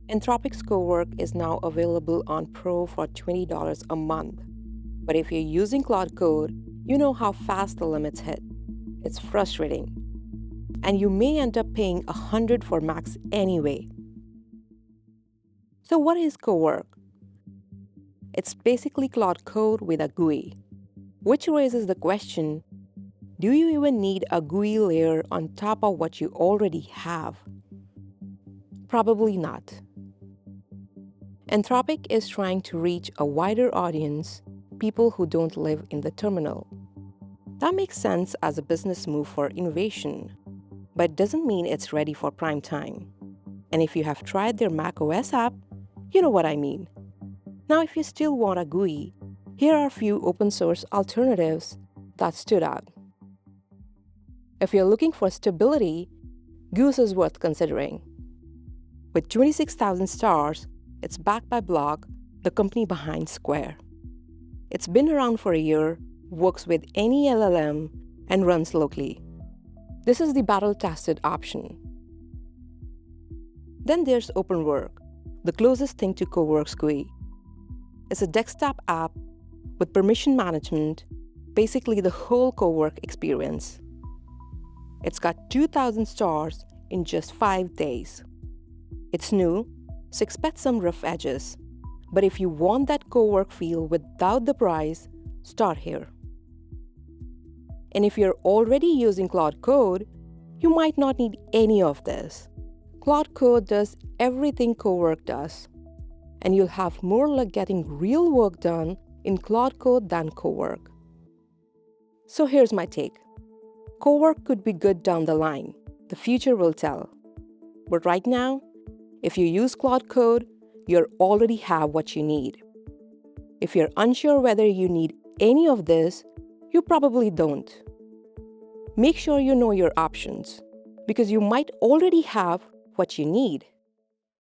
Anthropic's Cowork is now available on Pro for $20 a month. But if you're using Claude Code, you know how fast the limits hit. It's frustrating. And you may end up paying $100 for Max anyway. So what is Cowork? It's basically Claude Code with a GUI, which raises the question, do you even need a GUI layer on top of what you already have? Probably not. Anthropic is trying to reach a wider audience, people who don't live in the terminal. That makes sense as a business move for innovation, but doesn't mean it's ready for prime time. And if you have tried their macOS app, you know what I mean. Now, if you still want a GUI, here are a few open source alternatives that stood out. If you're looking for stability, Goose is worth considering. With 26,000 stars, it's backed by Block, the company behind Square. It's been around for a year, works with any LLM, and runs locally. This is the battle-tested option. Then there's OpenWork, the closest thing to Cowork's GUI. It's a desktop app with permission management, basically the whole Cowork experience. It's got 2,000 stars in just 5 days. It's new, so expect some rough edges. But if you want that Cowork feel without the price, start here. And if you're already using Claude Code, you might not need any of this. Claude Code does everything Cowork does, and you'll have more luck getting real work done in Claude Code than Cowork. So here's my take. Cowork could be good down the line. The future will tell. But right now, if you use Claude Code, you already have what you need. If you're unsure whether you need any of this, you probably don't. Make sure you know your options, because you might already have what you need.